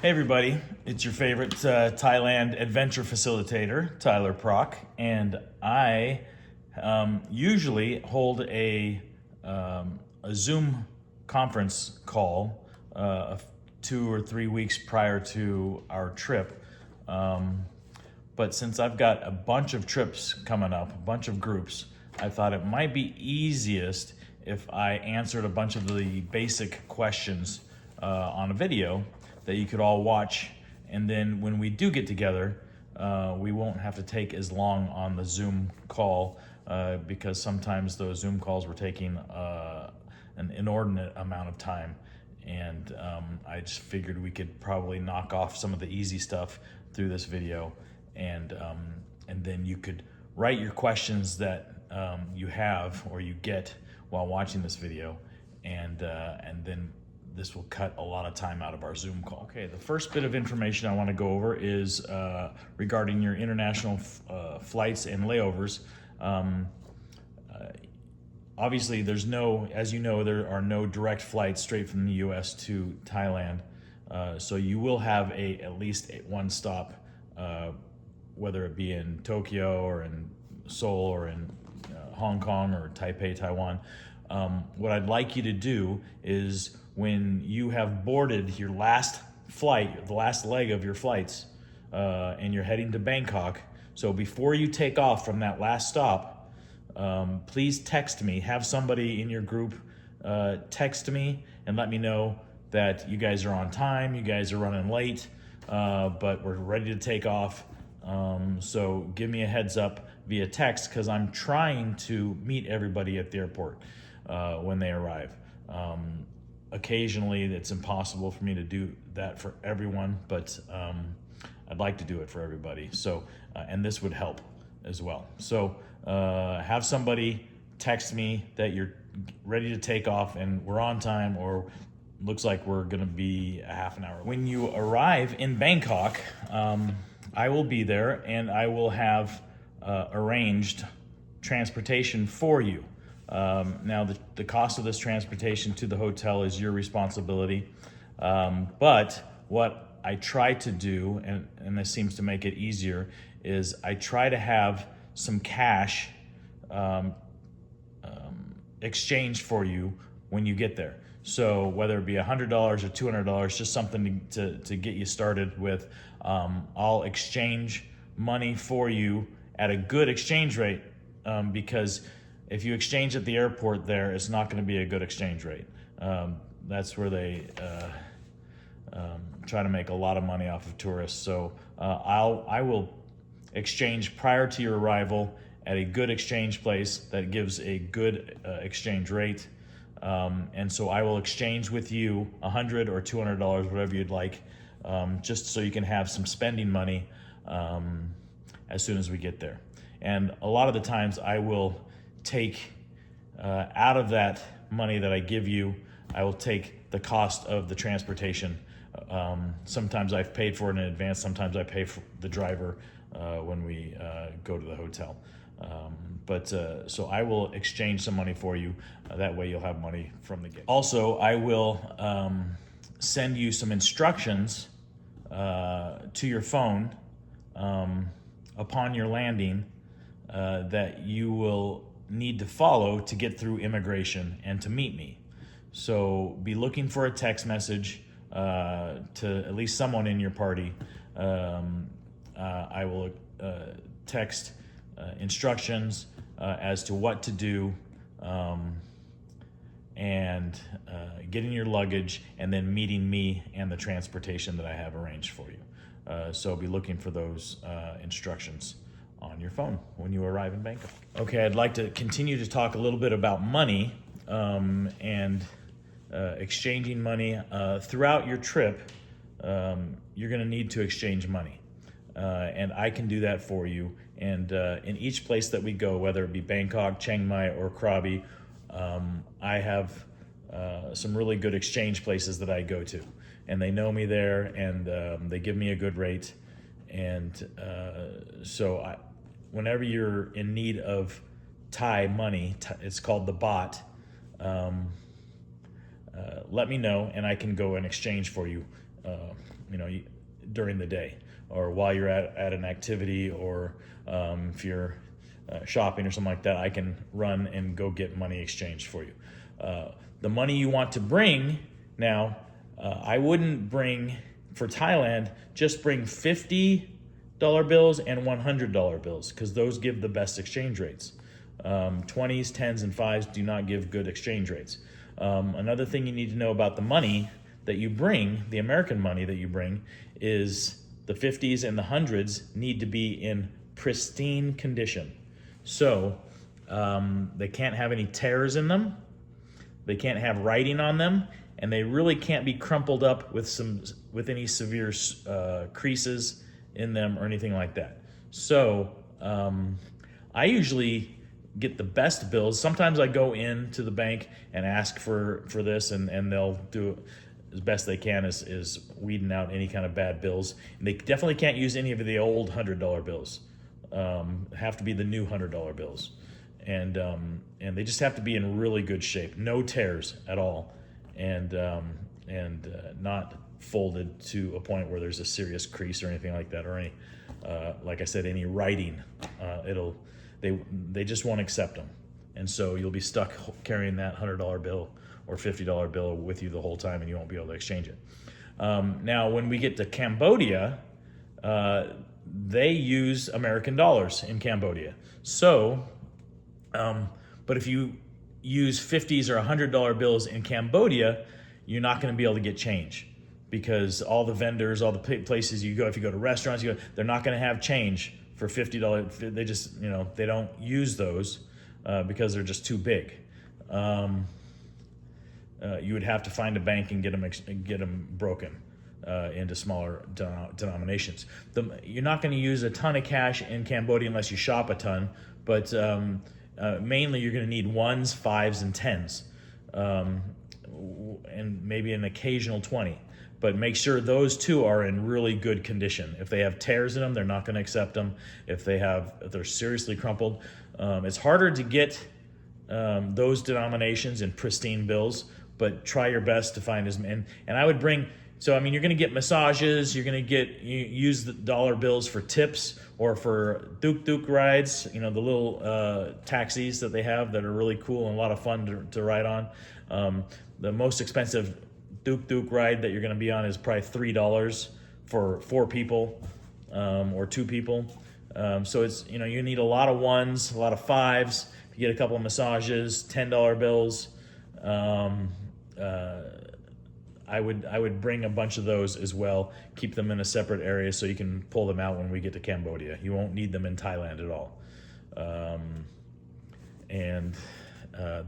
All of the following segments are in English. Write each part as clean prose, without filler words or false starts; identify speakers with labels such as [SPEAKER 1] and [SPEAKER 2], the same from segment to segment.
[SPEAKER 1] Hey everybody, it's your favorite Thailand adventure facilitator, Tyler Prock, and I usually hold a Zoom conference call 2 or 3 weeks prior to our trip. But since I've got a bunch of trips coming up, a bunch of groups, I thought it might be easiest if I answered a bunch of the basic questions on a video that you could all watch, and then when we do get together, we won't have to take as long on the Zoom call because sometimes those Zoom calls were taking an inordinate amount of time, and I just figured we could probably knock off some of the easy stuff through this video, and then you could write your questions that you have or you get while watching this video, and then this will cut a lot of time out of our Zoom call. Okay, the first bit of information I want to go over is regarding your international flights and layovers. Obviously, there's no, as you know, there are no direct flights straight from the US to Thailand. So you will have at least one stop, whether it be in Tokyo or in Seoul or in Hong Kong or Taipei, Taiwan. What I'd like you to do is when you have boarded your last flight, the last leg of your flights, and you're heading to Bangkok, so before you take off from that last stop, please text me. Have somebody in your group text me and let me know that you guys are on time, you guys are running late, but we're ready to take off. So give me a heads up via text, because I'm trying to meet everybody at the airport when they arrive. Occasionally it's impossible for me to do that for everyone, but I'd like to do it for everybody. So, and this would help as well. So have somebody text me that you're ready to take off and we're on time, or looks like we're gonna be a half an hour. When you arrive in Bangkok, I will be there and I will have arranged transportation for you. Now, the cost of this transportation to the hotel is your responsibility, but what I try to do, and this seems to make it easier, is I try to have some cash exchanged for you when you get there. So whether it be $100 or $200, just something to get you started with, I'll exchange money for you at a good exchange rate, because if you exchange at the airport there, it's not going to be a good exchange rate. That's where they try to make a lot of money off of tourists. So I will exchange prior to your arrival at a good exchange place that gives a good exchange rate. And so I will exchange with you $100 or $200, whatever you'd like, just so you can have some spending money as soon as we get there. And a lot of the times I will take out of that money that I give you, I will take the cost of the transportation. Sometimes I've paid for it in advance, sometimes I pay for the driver when we go to the hotel. So I will exchange some money for you. That way you'll have money from the get. Also, I will send you some instructions to your phone upon your landing that you will need to follow to get through immigration and to meet me. So be looking for a text message to at least someone in your party. I will text instructions as to what to do, and getting your luggage, and then meeting me and the transportation that I have arranged for you. So be looking for those instructions on your phone when you arrive in Bangkok. Okay, I'd like to continue to talk a little bit about money and exchanging money. Throughout your trip, you're gonna need to exchange money. And I can do that for you. And in each place that we go, whether it be Bangkok, Chiang Mai, or Krabi, I have some really good exchange places that I go to. And they know me there, and they give me a good rate. And so whenever you're in need of Thai money, it's called the baht, let me know and I can go and exchange for you during the day, or while you're at an activity, or if you're shopping or something like that, I can run and go get money exchanged for you. The money you want to bring now, I wouldn't bring, for Thailand, just bring $50 bills and $100 bills, because those give the best exchange rates. 20s, 10s, and 5s do not give good exchange rates. Another thing you need to know about the money that you bring, the American money that you bring, is the 50s and the 100s need to be in pristine condition. So they can't have any tears in them, they can't have writing on them, and they really can't be crumpled up with any severe creases in them or anything like that. So I usually get the best bills. Sometimes I go into the bank and ask for this, and they'll do as best they can is weeding out any kind of bad bills. And they definitely can't use any of the old $100 bills. Have to be the new $100 bills, and they just have to be in really good shape, no tears at all, and not folded to a point where there's a serious crease or anything like that, or any, like I said, any writing. They just won't accept them, and so you'll be stuck carrying that $100 bill or $50 bill with you the whole time, and you won't be able to exchange it. Now, when we get to Cambodia, they use American dollars in Cambodia. So, but if you use 50s or $100 bills in Cambodia, you're not going to be able to get change, because all the vendors, all the places you go, if you go to restaurants, they're not going to have change for $50. They just, they don't use those because they're just too big. You would have to find a bank and get them broken into smaller denominations. You're not going to use a ton of cash in Cambodia unless you shop a ton, but mainly you're going to need 1s, 5s, and 10s, and maybe an occasional 20. But make sure those two are in really good condition. If they have tears in them, they're not going to accept them. If they're seriously crumpled, it's harder to get those denominations in pristine bills, but try your best to find as many. And I would bring, so I mean, you're going to get massages, you're going to use the dollar bills for tips or for tuk-tuk rides, the little taxis that they have that are really cool and a lot of fun to ride on. The most expensive tuk-tuk ride that you're going to be on is probably $3 for 4 people or 2 people. So it's, you need a lot of 1s, a lot of 5s. You get a couple of massages, $10 bills. I would bring a bunch of those as well. Keep them in a separate area so you can pull them out when we get to Cambodia. You won't need them in Thailand at all.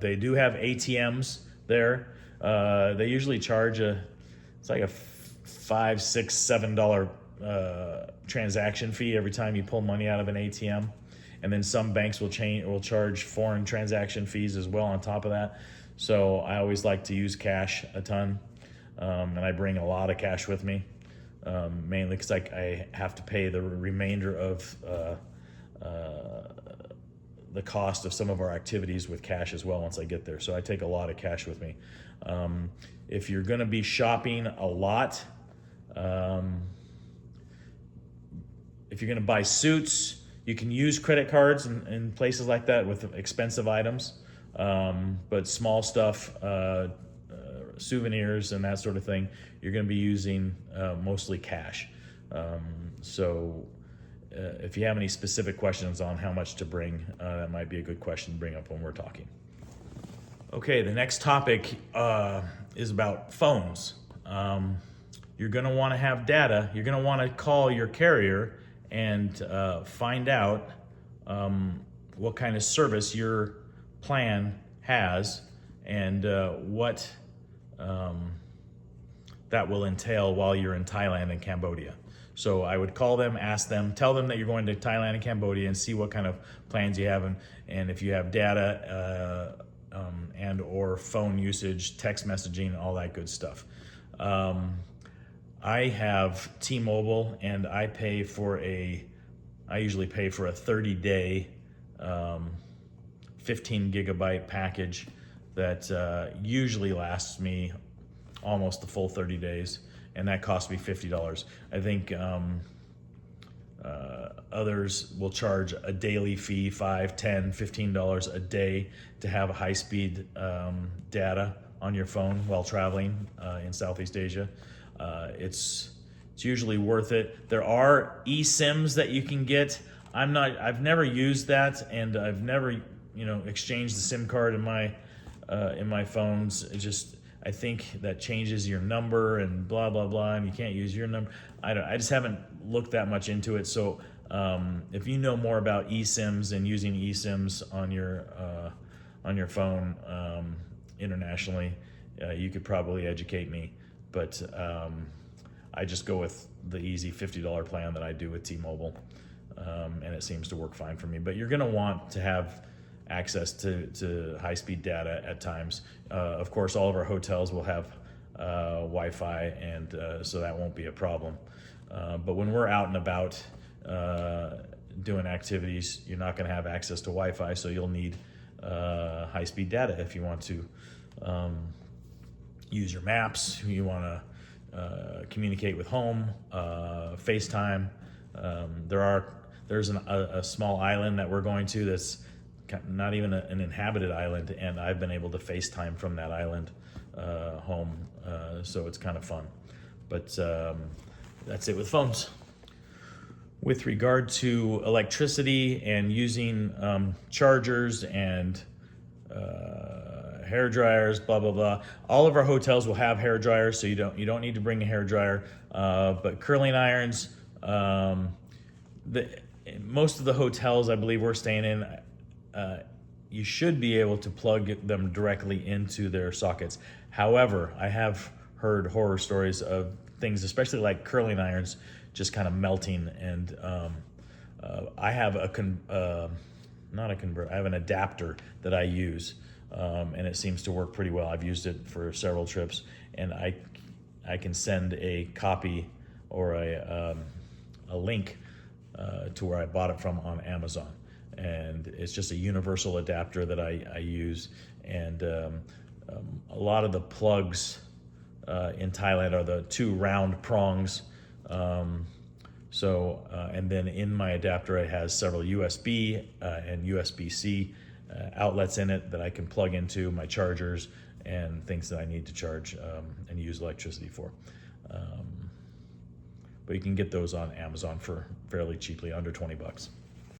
[SPEAKER 1] They do have ATMs there. They usually charge it's like a $5, $6, $7 transaction fee every time you pull money out of an ATM. And then some banks will charge foreign transaction fees as well on top of that. So I always like to use cash a ton, and I bring a lot of cash with me, mainly because I have to pay the remainder of the cost of some of our activities with cash as well once I get there. So I take a lot of cash with me. If you're going to be shopping a lot, if you're going to buy suits, you can use credit cards in places like that with expensive items, but small stuff, souvenirs and that sort of thing, you're going to be using mostly cash. If you have any specific questions on how much to bring, that might be a good question to bring up when we're talking. Okay, the next topic is about phones. You're going to want to have data. You're going to want to call your carrier and find out what kind of service your plan has and what that will entail while you're in Thailand and Cambodia. So I would call them, ask them, tell them that you're going to Thailand and Cambodia and see what kind of plans you have and if you have data and or phone usage, text messaging, all that good stuff. I have T-Mobile, and I usually pay for a 30-day 15 gigabyte package that usually lasts me almost the full 30 days. and that cost me $50. I think others will charge a daily fee, $5, $10, $15 a day to have high-speed data on your phone while traveling in Southeast Asia. It's usually worth it. There are eSIMs that you can get. I've never used that, and I've never exchanged the SIM card in my phones. I think that changes your number and blah blah blah, and you can't use your number. I just haven't looked that much into it. So if you know more about eSIMs and using eSIMs on your phone internationally, you could probably educate me. But I just go with the easy $50 plan that I do with T-Mobile, and it seems to work fine for me. But you're going to want to have access to high-speed data at times. Of course, all of our hotels will have Wi-Fi, and so that won't be a problem. But when we're out and about doing activities, you're not going to have access to Wi-Fi, so you'll need high-speed data if you want to use your maps, you want to communicate with home, FaceTime. There's a small island that we're going to that's not even an inhabited island, and I've been able to FaceTime from that island home, so it's kind of fun. But that's it with phones. With regard to electricity and using chargers and hair dryers, blah blah blah. All of our hotels will have hair dryers, so you don't need to bring a hair dryer. But curling irons, most of the hotels I believe we're staying in, you should be able to plug them directly into their sockets. However, I have heard horror stories of things, especially like curling irons, just kind of melting. And I have I have an adapter that I use, and it seems to work pretty well. I've used it for several trips, and I can send a copy or a link to where I bought it from on Amazon. And it's just a universal adapter that I use. And a lot of the plugs in Thailand are the two round prongs. And then in my adapter, it has several USB and USB-C outlets in it that I can plug into my chargers and things that I need to charge and use electricity for. But you can get those on Amazon for fairly cheaply, under $20.